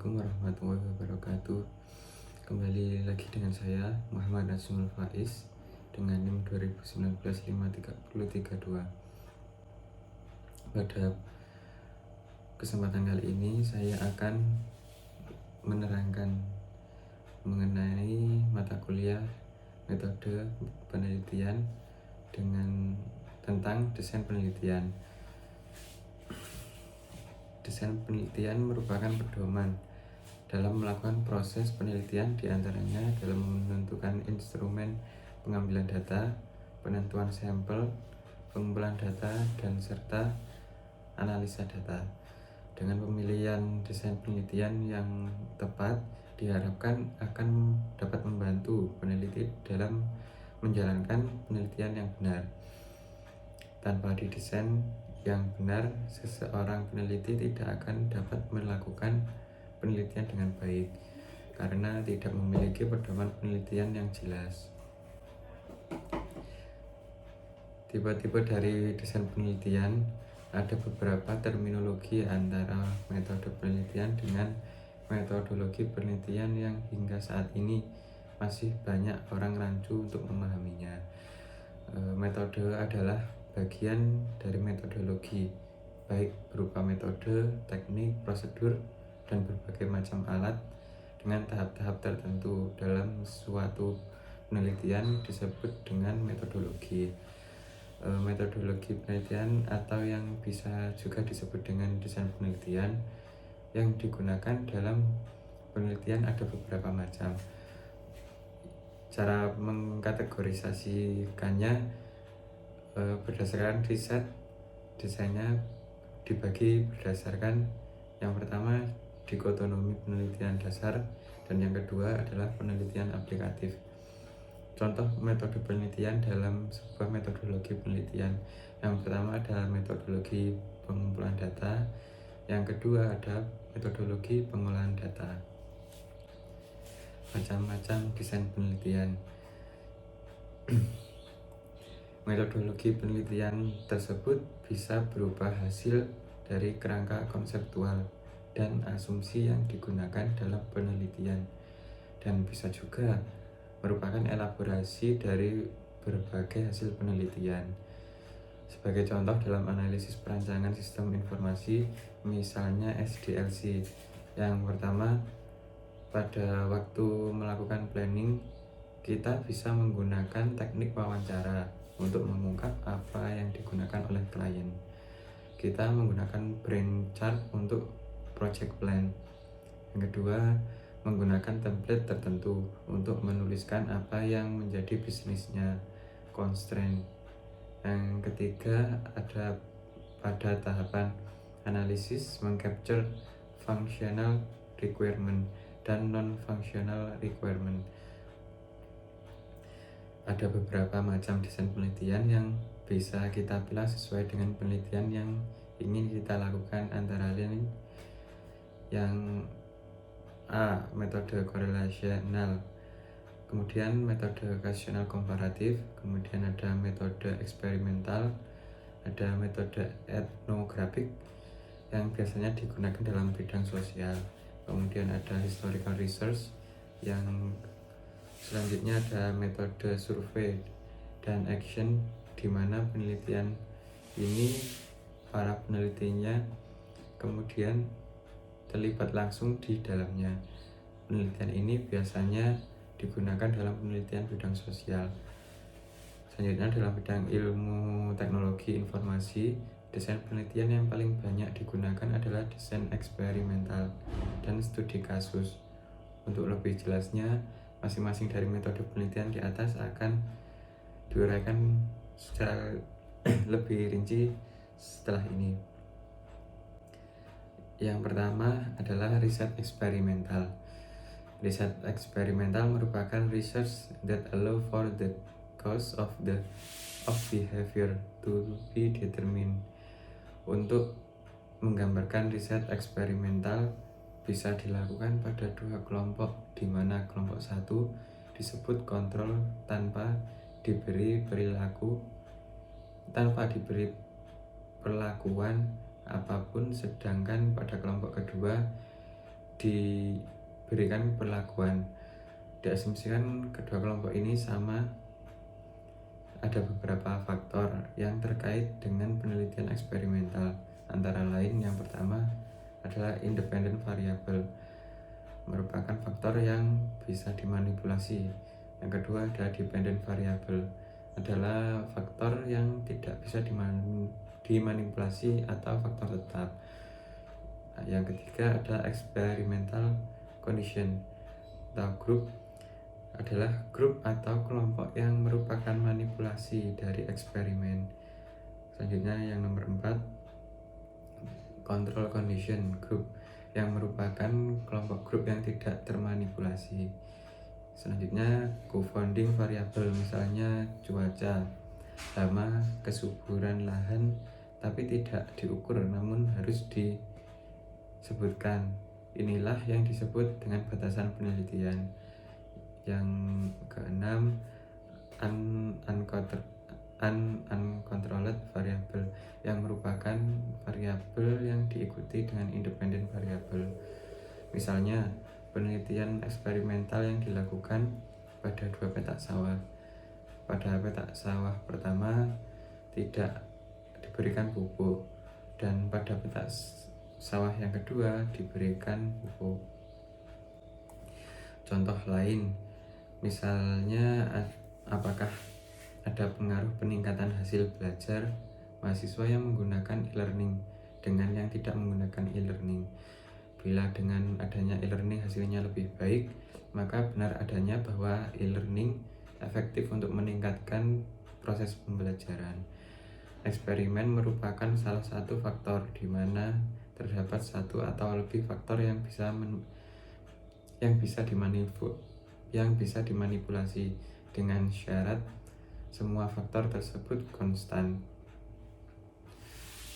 Assalamualaikum warahmatullahi wabarakatuh. Kembali lagi dengan saya Muhammad Nazmul Faiz dengan NIM 2019-53032. Pada kesempatan kali ini saya akan menerangkan mengenai mata kuliah metode penelitian tentang desain penelitian. Desain penelitian merupakan pedoman dalam melakukan proses penelitian, diantaranya dalam menentukan instrumen pengambilan data, penentuan sampel, pengumpulan data, dan serta analisa data. Dengan pemilihan desain penelitian yang tepat, diharapkan akan dapat membantu peneliti dalam menjalankan penelitian yang benar. Tanpa didesain yang benar, seseorang peneliti tidak akan dapat melakukan penelitian dengan baik karena tidak memiliki pedoman penelitian yang jelas. Tipe-tipe dari desain penelitian ada beberapa terminologi antara metode penelitian dengan metodologi penelitian yang hingga saat ini masih banyak orang rancu untuk memahaminya. Metode adalah bagian dari metodologi, baik berupa metode, teknik, prosedur, dan berbagai macam alat dengan tahap-tahap tertentu dalam suatu penelitian disebut dengan metodologi. Metodologi penelitian atau yang bisa juga disebut dengan desain penelitian yang digunakan dalam penelitian ada beberapa macam. Cara mengkategorisasikannya berdasarkan riset, desainnya dibagi berdasarkan yang pertama dikotomi penelitian dasar dan yang kedua adalah penelitian aplikatif. Contoh metode penelitian dalam sebuah metodologi penelitian, yang pertama adalah metodologi pengumpulan data, yang kedua ada metodologi pengolahan data. Macam-macam desain penelitian. Metodologi penelitian tersebut bisa berupa hasil dari kerangka konseptual dan asumsi yang digunakan dalam penelitian, dan bisa juga merupakan elaborasi dari berbagai hasil penelitian. Sebagai contoh dalam analisis perancangan sistem informasi, misalnya SDLC, yang pertama pada waktu melakukan planning, kita bisa menggunakan teknik wawancara untuk mengungkap apa yang digunakan oleh klien. Kita menggunakan brain chart untuk project plan. Yang kedua, menggunakan template tertentu untuk menuliskan apa yang menjadi bisnisnya, constraint. Yang ketiga, ada pada tahapan analisis mengcapture functional requirement dan non-functional requirement. Ada beberapa macam desain penelitian yang bisa kita pilih sesuai dengan penelitian yang ingin kita lakukan, antara lain yang A. Metode korelasional, kemudian metode kasional komparatif, kemudian ada metode eksperimental, ada metode etnografik yang biasanya digunakan dalam bidang sosial, kemudian ada historical research, yang selanjutnya ada metode survei dan action, di mana penelitian ini para penelitinya kemudian terlibat langsung di dalamnya. Penelitian ini biasanya digunakan dalam penelitian bidang sosial. Selanjutnya dalam bidang ilmu teknologi informasi, desain penelitian yang paling banyak digunakan adalah desain eksperimental dan studi kasus. Untuk lebih jelasnya, masing-masing dari metode penelitian di atas akan diuraikan secara lebih rinci setelah ini. Yang pertama adalah riset eksperimental. Riset eksperimental merupakan research that allow for the cause of behavior to be determined. Untuk menggambarkan riset eksperimental bisa dilakukan pada dua kelompok, di mana kelompok satu disebut kontrol tanpa diberi perlakuan apapun, sedangkan pada kelompok kedua diberikan perlakuan. Diasumsikan kedua kelompok ini sama. Ada beberapa faktor yang terkait dengan penelitian eksperimental, antara lain yang pertama adalah independent variable, merupakan faktor yang bisa dimanipulasi. Yang kedua adalah dependent variable, adalah faktor yang tidak bisa dimanipulasi atau faktor tetap. Yang ketiga adalah experimental condition atau group, adalah grup atau kelompok yang merupakan manipulasi dari eksperimen. Selanjutnya yang nomor 4, control condition group, yang merupakan kelompok grup yang tidak termanipulasi. Selanjutnya confounding variable, misalnya cuaca, hama, kesuburan lahan, tapi tidak diukur namun harus disebutkan. Inilah yang disebut dengan batasan penelitian. Yang keenam, uncontrolled variable, yang merupakan variabel yang diikuti dengan independent variable. Misalnya penelitian eksperimental yang dilakukan pada 2 petak sawah. Pada petak sawah pertama tidak diberikan pupuk, dan pada petak sawah yang kedua diberikan pupuk. Contoh lain, misalnya apakah ada pengaruh peningkatan hasil belajar mahasiswa yang menggunakan e-learning dengan yang tidak menggunakan e-learning. Bila dengan adanya e-learning hasilnya lebih baik, maka benar adanya bahwa e-learning efektif untuk meningkatkan proses pembelajaran. Eksperimen merupakan salah satu faktor di mana terdapat satu atau lebih faktor yang bisa dimanipulasi dengan syarat semua faktor tersebut konstan.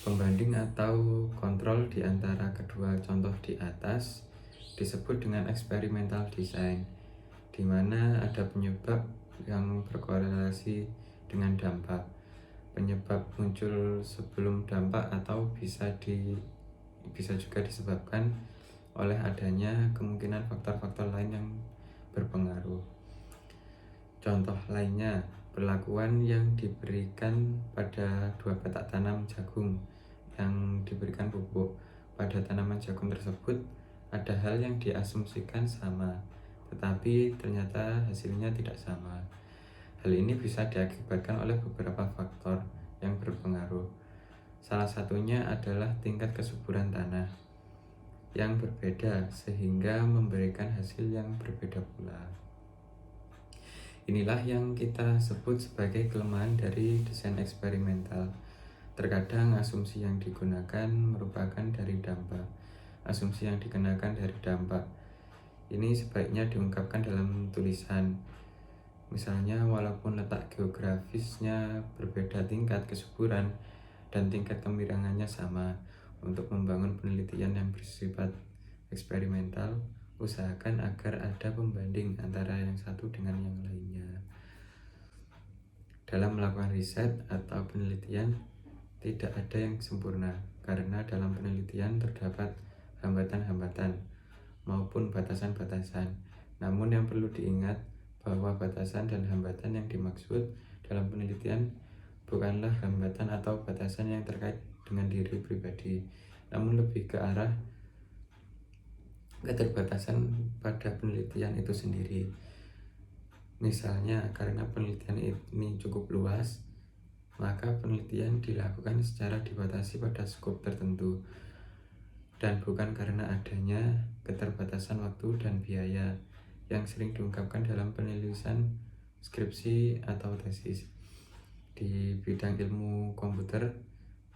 Pembanding atau kontrol di antara kedua contoh di atas disebut dengan experimental design, di mana ada penyebab yang berkorelasi dengan dampak. Penyebab muncul sebelum dampak atau bisa juga disebabkan oleh adanya kemungkinan faktor-faktor lain yang berpengaruh. Contoh lainnya, perlakuan yang diberikan pada 2 petak tanam jagung yang diberikan pupuk. Pada tanaman jagung tersebut ada hal yang diasumsikan sama, tetapi ternyata hasilnya tidak sama. Hal ini bisa diakibatkan oleh beberapa faktor yang berpengaruh. Salah satunya adalah tingkat kesuburan tanah yang berbeda sehingga memberikan hasil yang berbeda pula. Inilah yang kita sebut sebagai kelemahan dari desain eksperimental. Terkadang asumsi yang digunakan merupakan dari dampak. Asumsi yang dikenakan dari dampak ini sebaiknya diungkapkan dalam tulisan. Misalnya, walaupun letak geografisnya berbeda, tingkat kesuburan dan tingkat kemiringannya sama. Untuk membangun penelitian yang bersifat eksperimental, usahakan agar ada pembanding antara yang satu dengan yang lainnya. Dalam melakukan riset atau penelitian, tidak ada yang sempurna, karena dalam penelitian terdapat hambatan-hambatan maupun batasan-batasan. Namun yang perlu diingat bahwa batasan dan hambatan yang dimaksud dalam penelitian bukanlah hambatan atau batasan yang terkait dengan diri pribadi, namun lebih ke arah keterbatasan pada penelitian itu sendiri. Misalnya, karena penelitian ini cukup luas, maka penelitian dilakukan secara dibatasi pada skop tertentu, dan bukan karena adanya keterbatasan waktu dan biaya yang sering diungkapkan dalam penulisan skripsi atau tesis. Di bidang ilmu komputer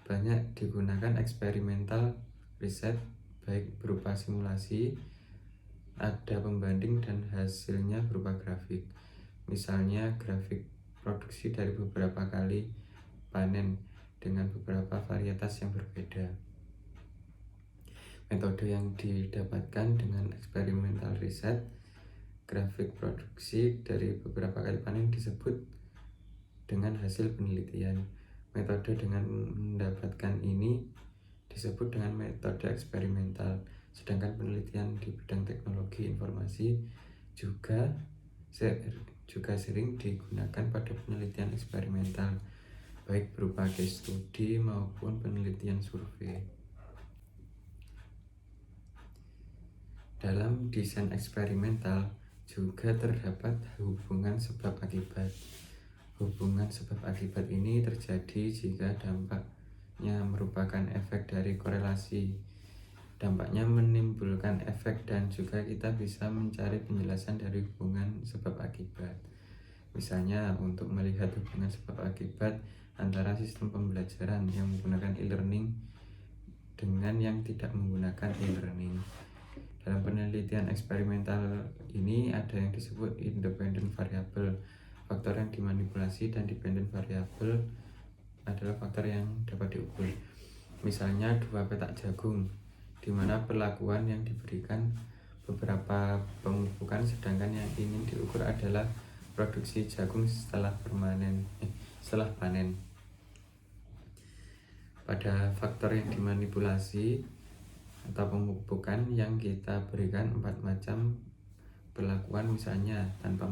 banyak digunakan eksperimental riset, baik berupa simulasi, ada pembanding, dan hasilnya berupa grafik. Misalnya grafik produksi dari beberapa kali panen dengan beberapa varietas yang berbeda. Metode yang didapatkan dengan eksperimental riset, grafik produksi dari beberapa kali panen disebut dengan hasil penelitian. Metode dengan mendapatkan ini disebut dengan metode eksperimental, Sedangkan penelitian di bidang teknologi informasi juga sering digunakan pada penelitian eksperimental, baik berupa case study maupun penelitian survei. Dalam desain eksperimental juga terdapat hubungan sebab akibat. Hubungan sebab akibat ini terjadi jika dampaknya merupakan efek dari korelasi. Dampaknya menimbulkan efek dan juga kita bisa mencari penjelasan dari hubungan sebab akibat. Misalnya untuk melihat hubungan sebab akibat antara sistem pembelajaran yang menggunakan e-learning dengan yang tidak menggunakan e-learning. Dalam penelitian eksperimental ini ada yang disebut independent variable. Faktor yang dimanipulasi dan dependent variable adalah faktor yang dapat diukur. Misalnya dua petak jagung, di mana perlakuan yang diberikan beberapa pemupukan, sedangkan yang ingin diukur adalah produksi jagung setelah panen. Pada faktor yang dimanipulasi atau pemupukan yang kita berikan 4 macam perlakuan, misalnya tanpa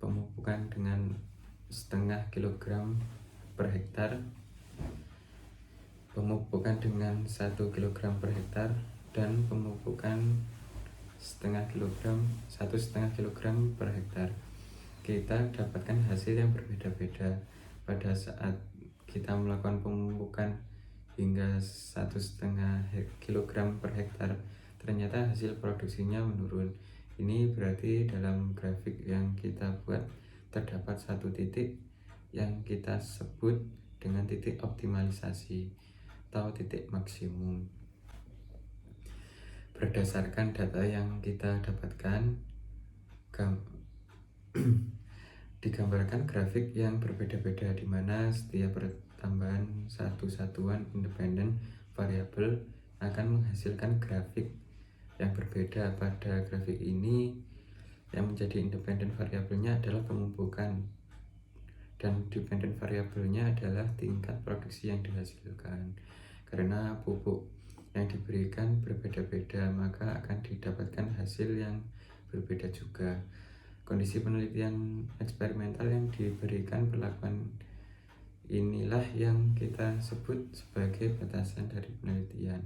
pemupukan dengan setengah kilogram per hektar, pemupukan dengan 1 kilogram per hektar, dan pemupukan 1,5 kilogram per hektar. Kita dapatkan hasil yang berbeda-beda. Pada saat kita melakukan pemupukan hingga 1,5 kilogram per hektar, ternyata hasil produksinya menurun. Ini berarti dalam grafik yang kita buat terdapat satu titik yang kita sebut dengan titik optimalisasi atau titik maksimum. Berdasarkan data yang kita dapatkan, digambarkan grafik yang berbeda-beda, di mana setiap pertambahan satu satuan independen variabel akan menghasilkan grafik yang berbeda. Pada grafik ini yang menjadi independen variabelnya adalah pemupukan dan dependen variabelnya adalah tingkat produksi yang dihasilkan. Karena pupuk yang diberikan berbeda-beda, maka akan didapatkan hasil yang berbeda juga. Kondisi penelitian eksperimental yang diberikan perlakuan inilah yang kita sebut sebagai batasan dari penelitian.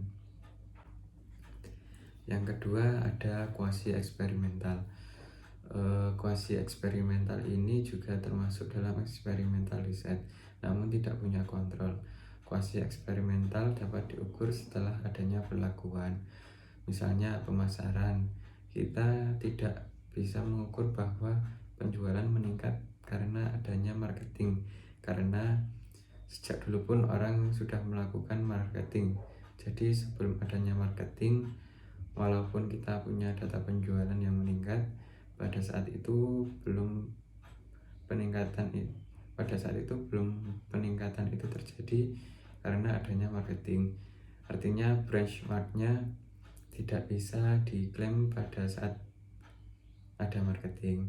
Yang kedua ada kuasi eksperimental. Kuasi eksperimental ini juga termasuk dalam eksperimental riset, namun tidak punya kontrol. Kuasi eksperimental dapat diukur setelah adanya perlakuan. Misalnya pemasaran, kita tidak bisa mengukur bahwa penjualan meningkat karena adanya marketing, karena sejak dulu pun orang sudah melakukan marketing. Jadi sebelum adanya marketing, walaupun kita punya data penjualan yang meningkat, pada saat itu belum peningkatan itu terjadi karena adanya marketing. Artinya benchmarknya tidak bisa diklaim pada saat ada marketing.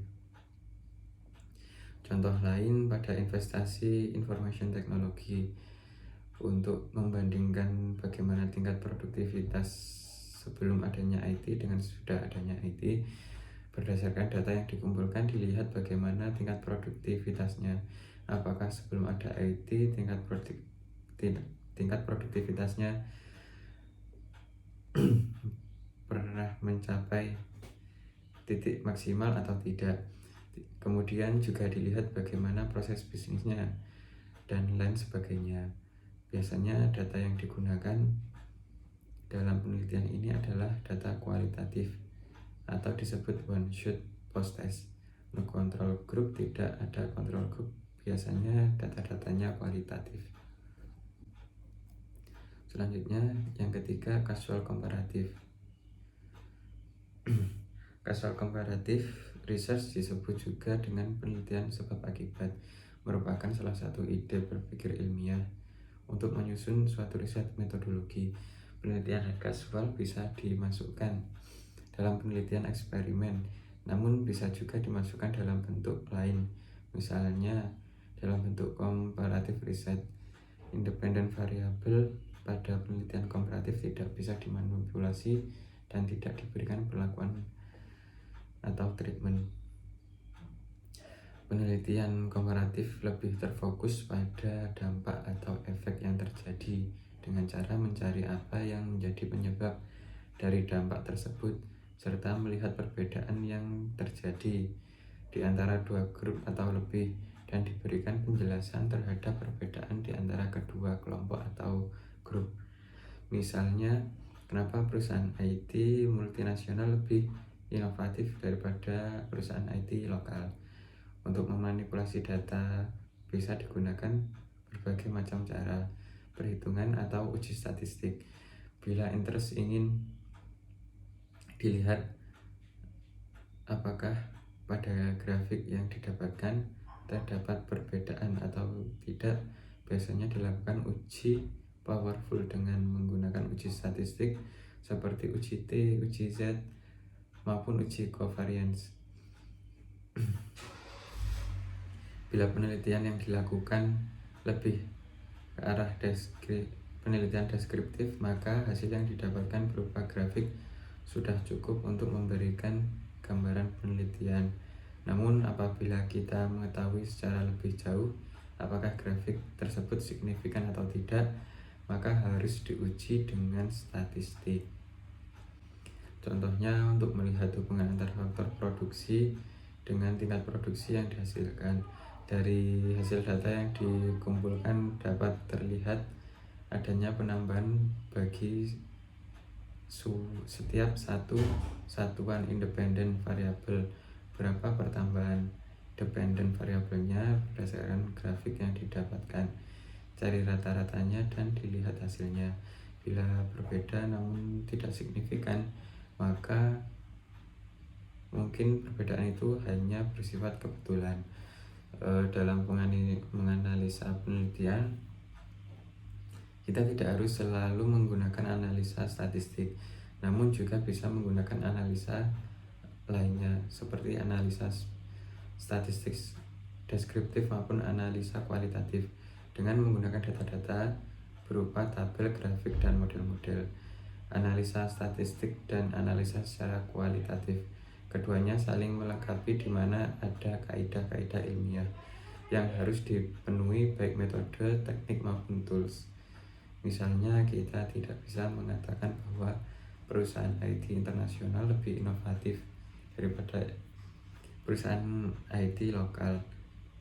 Contoh lain pada investasi information technology, untuk membandingkan bagaimana tingkat produktivitas sebelum adanya IT dengan sudah adanya IT. Berdasarkan data yang dikumpulkan, dilihat bagaimana tingkat produktivitasnya. Apakah sebelum ada IT tingkat produktivitasnya pernah mencapai titik maksimal atau tidak. Kemudian juga dilihat bagaimana proses bisnisnya dan lain sebagainya. Biasanya data yang digunakan dalam penelitian ini adalah data kualitatif atau disebut one shot post test. No control group, tidak ada control group. Biasanya data-datanya kualitatif. Selanjutnya yang ketiga, casual komparatif. Casual comparative research disebut juga dengan penelitian sebab akibat, merupakan salah satu ide berpikir ilmiah untuk menyusun suatu riset metodologi. Penelitian casual bisa dimasukkan dalam penelitian eksperimen, namun bisa juga dimasukkan dalam bentuk lain, misalnya dalam bentuk comparative research. Independent variable pada penelitian komparatif tidak bisa dimanipulasi dan tidak diberikan perlakuan atau treatment. Penelitian komparatif lebih terfokus pada dampak atau efek yang terjadi dengan cara mencari apa yang menjadi penyebab dari dampak tersebut serta melihat perbedaan yang terjadi di antara dua grup atau lebih dan diberikan penjelasan terhadap perbedaan di antara kedua kelompok atau grup. Misalnya, kenapa perusahaan IT multinasional lebih inovatif daripada perusahaan IT lokal. Untuk memanipulasi data bisa digunakan berbagai macam cara, perhitungan atau uji statistik. Bila interest ingin dilihat apakah pada grafik yang didapatkan terdapat perbedaan atau tidak, biasanya dilakukan uji powerful dengan menggunakan uji statistik seperti uji T, uji Z, maupun uji covariance. Bila penelitian yang dilakukan lebih ke arah penelitian deskriptif, maka hasil yang didapatkan berupa grafik sudah cukup untuk memberikan gambaran penelitian. Namun apabila kita mengetahui secara lebih jauh apakah grafik tersebut signifikan atau tidak, maka harus diuji dengan statistik. Contohnya, untuk melihat hubungan antar faktor produksi dengan tingkat produksi yang dihasilkan. Dari hasil data yang dikumpulkan dapat terlihat adanya penambahan bagi setiap satu satuan independen variabel. Berapa pertambahan dependen variabelnya berdasarkan grafik yang didapatkan. Cari rata-ratanya dan dilihat hasilnya. Bila berbeda namun tidak signifikan, maka mungkin perbedaan itu hanya bersifat kebetulan. Dalam menganalisa penelitian, kita tidak harus selalu menggunakan analisa statistik, namun juga bisa menggunakan analisa lainnya seperti analisa statistik deskriptif maupun analisa kualitatif dengan menggunakan data-data berupa tabel, grafik, dan model-model. Analisa statistik dan analisa secara kualitatif, keduanya saling melengkapi di mana ada kaidah-kaidah ilmiah yang harus dipenuhi baik metode, teknik maupun tools. Misalnya, kita tidak bisa mengatakan bahwa perusahaan IT internasional lebih inovatif daripada perusahaan IT lokal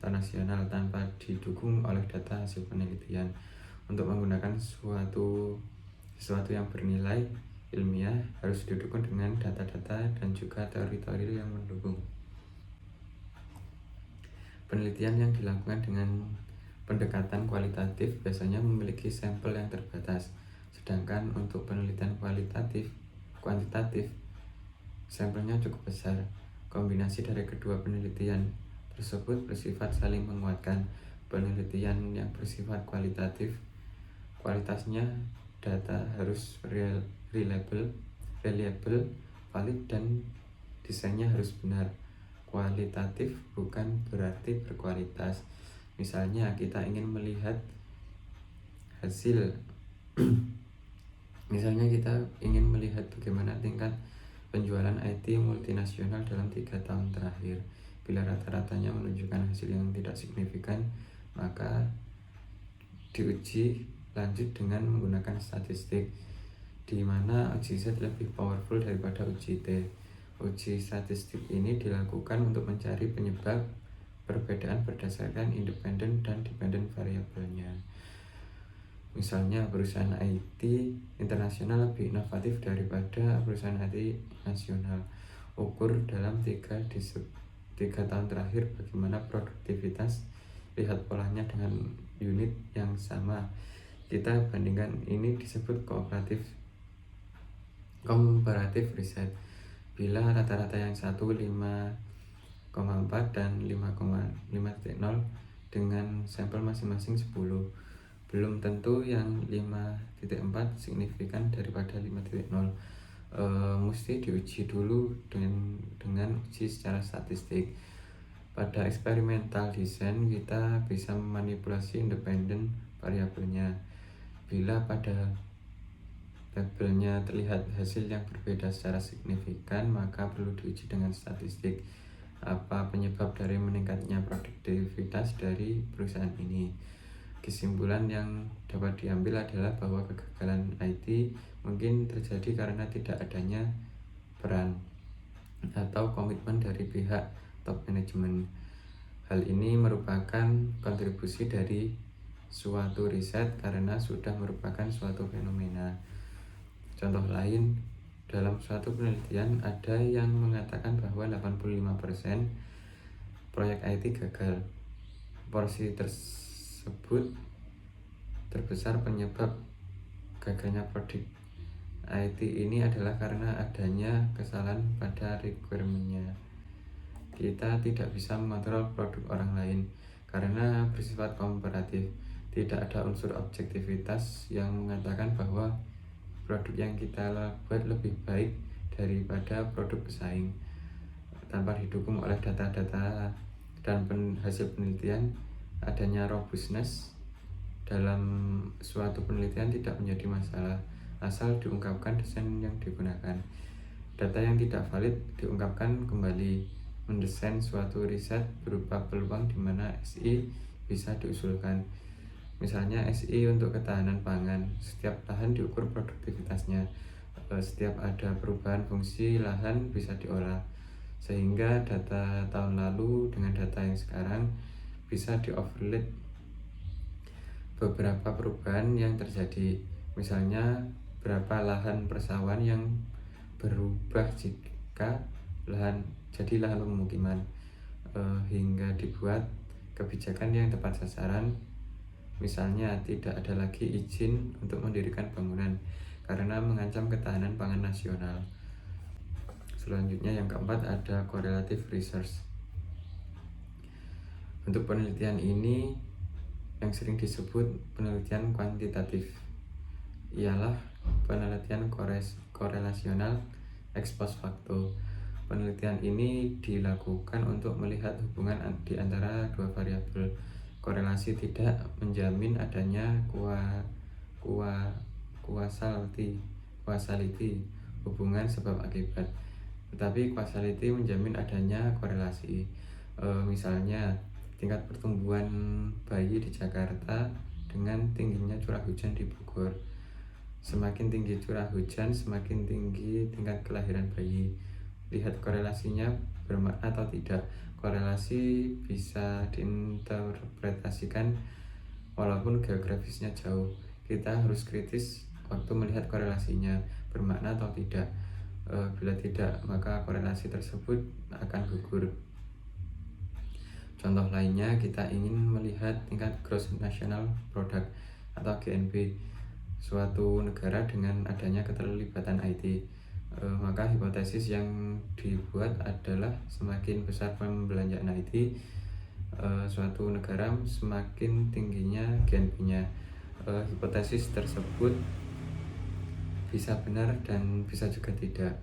atau nasional tanpa didukung oleh data hasil penelitian. Untuk menggunakan sesuatu yang bernilai ilmiah harus didukung dengan data-data dan juga teori-teori yang mendukung. Penelitian yang dilakukan dengan pendekatan kualitatif biasanya memiliki sampel yang terbatas, sedangkan untuk penelitian kuantitatif sampelnya cukup besar. Kombinasi dari kedua penelitian tersebut bersifat saling menguatkan. Penelitian yang bersifat kualitatif, kualitasnya data harus reliable, valid, dan desainnya harus benar. Kualitatif bukan berarti berkualitas. Misalnya, kita ingin melihat hasil misalnya kita ingin melihat bagaimana tingkat penjualan IT multinasional dalam 3 tahun terakhir. Bila rata-ratanya menunjukkan hasil yang tidak signifikan, maka diuji lanjut dengan menggunakan statistik, di mana uji Z lebih powerful daripada uji T. Uji statistik ini dilakukan untuk mencari penyebab perbedaan berdasarkan independen dan dependen variabelnya. Misalnya, perusahaan IT internasional lebih inovatif daripada perusahaan IT nasional. Ukur dalam 3 tahun terakhir bagaimana produktivitas, lihat polanya dengan unit yang sama. Kita bandingkan, ini disebut komparatif riset. Bila rata-rata yang satu 5,4 dan 5,0 dengan sampel masing-masing 10, belum tentu yang 5,4 signifikan daripada 5,0. Mesti diuji dulu dengan uji secara statistik. Pada eksperimental design, kita bisa memanipulasi independen variabelnya. Bila pada labelnya terlihat hasil yang berbeda secara signifikan, maka perlu diuji dengan statistik apa penyebab dari meningkatnya produktivitas dari perusahaan ini. Kesimpulan yang dapat diambil adalah bahwa kegagalan IT mungkin terjadi karena tidak adanya peran atau komitmen dari pihak top manajemen. Hal ini merupakan kontribusi dari suatu riset karena sudah merupakan suatu fenomena. Contoh lain, dalam suatu penelitian ada yang mengatakan bahwa 85% proyek IT gagal. Porsi tersebut terbesar penyebab gagalnya proyek IT ini adalah karena adanya kesalahan pada requirement-nya. Kita tidak bisa mengontrol produk orang lain karena bersifat komparatif. Tidak ada unsur objektivitas yang mengatakan bahwa produk yang kita buat lebih baik daripada produk pesaing. Tanpa didukung oleh data-data dan hasil penelitian, adanya robustness dalam suatu penelitian tidak menjadi masalah asal diungkapkan desain yang digunakan. Data yang tidak valid diungkapkan kembali. Mendesain suatu riset berupa peluang di mana SI bisa diusulkan. Misalnya SI untuk ketahanan pangan, setiap lahan diukur produktivitasnya. Setiap ada perubahan fungsi lahan bisa diolah, sehingga data tahun lalu dengan data yang sekarang bisa di-overlay beberapa perubahan yang terjadi. Misalnya berapa lahan persawahan yang berubah jika lahan pemukiman, hingga dibuat kebijakan yang tepat sasaran. Misalnya tidak ada lagi izin untuk mendirikan bangunan karena mengancam ketahanan pangan nasional. Selanjutnya yang keempat ada correlative research. Untuk penelitian ini yang sering disebut penelitian kuantitatif ialah penelitian korelasional ex post facto. Penelitian ini dilakukan untuk melihat hubungan di antara dua variabel. Korelasi tidak menjamin adanya causality, hubungan sebab akibat, tetapi causality menjamin adanya korelasi. Misalnya tingkat pertumbuhan bayi di Jakarta dengan tingginya curah hujan di Bogor. Semakin tinggi curah hujan, semakin tinggi tingkat kelahiran bayi. Lihat korelasinya bermakna atau tidak. Korelasi bisa diinterpretasikan walaupun geografisnya jauh. Kita harus kritis waktu melihat korelasinya bermakna atau tidak. Bila tidak, maka korelasi tersebut akan gugur. Contoh lainnya, kita ingin melihat tingkat gross national product atau GNP suatu negara dengan adanya keterlibatan IT. Maka hipotesis yang dibuat adalah semakin besar pembelanjaan IT suatu negara, semakin tingginya GNP-nya. Hipotesis tersebut bisa benar dan bisa juga tidak.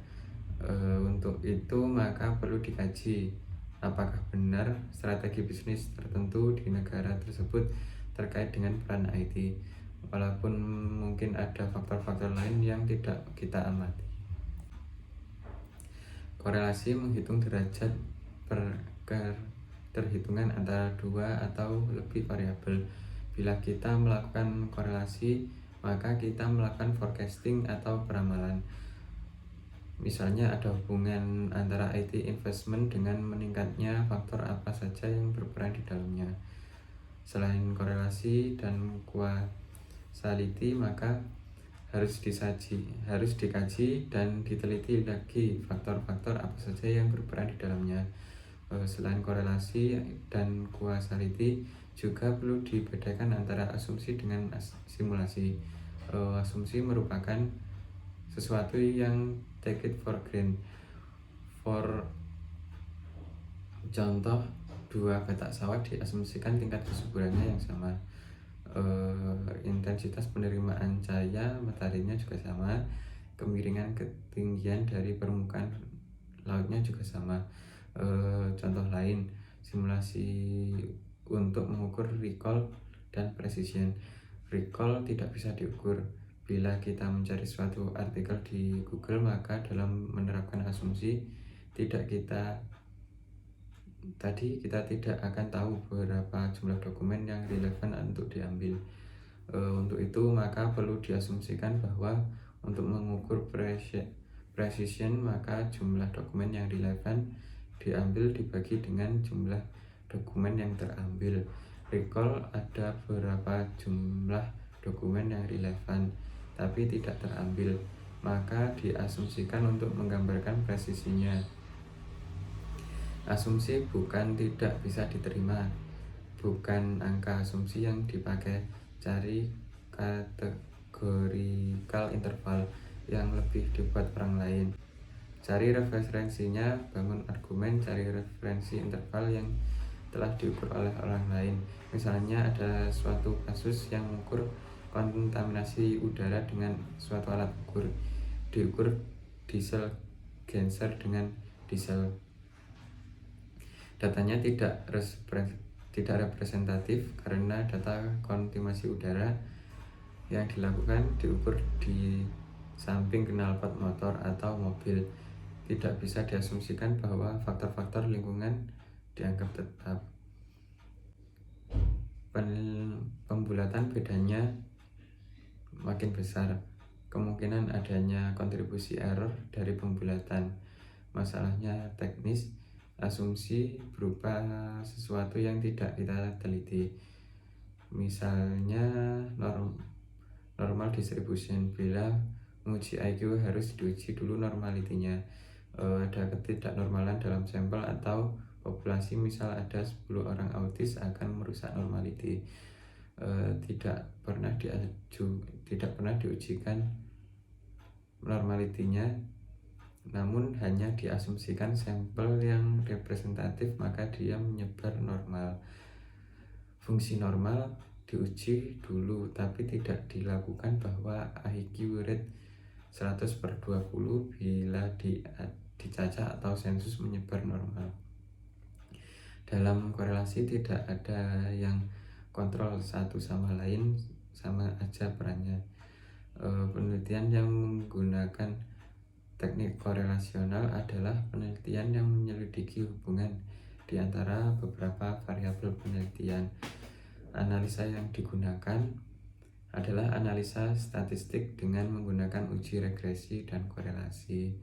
Untuk itu maka perlu dikaji apakah benar strategi bisnis tertentu di negara tersebut terkait dengan peran IT, walaupun mungkin ada faktor-faktor lain yang tidak kita amati. Korelasi menghitung derajat keterhitungan antara dua atau lebih variabel. Bila kita melakukan korelasi, maka kita melakukan forecasting atau peramalan. Misalnya ada hubungan antara IT investment dengan meningkatnya faktor apa saja yang berperan di dalamnya. Selain korelasi dan causality, maka harus dikaji dan diteliti lagi faktor-faktor apa saja yang berperan di dalamnya. Selain korelasi dan causality, juga perlu dibedakan antara asumsi dengan simulasi. Asumsi merupakan sesuatu yang take it for granted. For contoh, dua petak sawah diasumsikan tingkat kesuburannya yang sama. Intensitas penerimaan cahaya mataharinya juga sama, kemiringan ketinggian dari permukaan lautnya juga sama. Contoh lain, simulasi untuk mengukur recall dan precision. Recall tidak bisa diukur, Bila kita mencari suatu artikel di Google, maka dalam menerapkan asumsi kita tidak akan tahu berapa jumlah dokumen yang relevan untuk diambil. Untuk itu maka perlu diasumsikan bahwa untuk mengukur precision, maka jumlah dokumen yang relevan diambil dibagi dengan jumlah dokumen yang terambil. Recall ada berapa jumlah dokumen yang relevan tapi tidak terambil, maka diasumsikan untuk menggambarkan presisinya. Asumsi bukan tidak bisa diterima, bukan angka asumsi yang dipakai cari kategorikal interval yang lebih dibuat orang lain. Cari referensinya, bangun argumen, cari referensi interval yang telah diukur oleh orang lain. Misalnya ada suatu kasus yang mengukur kontaminasi udara dengan suatu alat ukur. Diukur diesel genser dengan diesel. Datanya tidak representatif karena data kontaminasi udara yang dilakukan diukur di samping knalpot motor atau mobil. Tidak bisa diasumsikan bahwa faktor-faktor lingkungan dianggap tetap. Pembulatan bedanya makin besar, kemungkinan adanya kontribusi error dari pembulatan. Masalahnya teknis, asumsi berupa sesuatu yang tidak kita teliti. Misalnya normal distribution. Bila menguji IQ harus diuji dulu normalitinya. Ada ketidaknormalan dalam sampel atau populasi, misal ada 10 orang autis akan merusak normality. Tidak pernah diujikan normalitinya, namun hanya diasumsikan sampel yang representatif, maka dia menyebar normal. Fungsi normal diuji dulu, tapi tidak dilakukan bahwa IQ rate 100/20 bila dicacah atau sensus menyebar normal. Dalam korelasi tidak ada yang kontrol satu sama lain, sama aja perannya. Penelitian yang menggunakan teknik korelasional adalah penelitian yang menyelidiki hubungan di antara beberapa variabel penelitian. Analisa yang digunakan adalah analisa statistik dengan menggunakan uji regresi dan korelasi.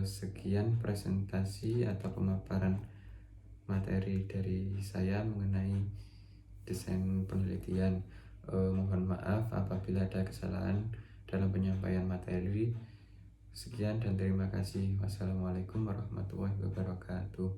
Sekian presentasi atau pemaparan materi dari saya mengenai desain penelitian. Mohon maaf apabila ada kesalahan dalam penyampaian materi. Sekian dan terima kasih. Wassalamualaikum warahmatullahi wabarakatuh.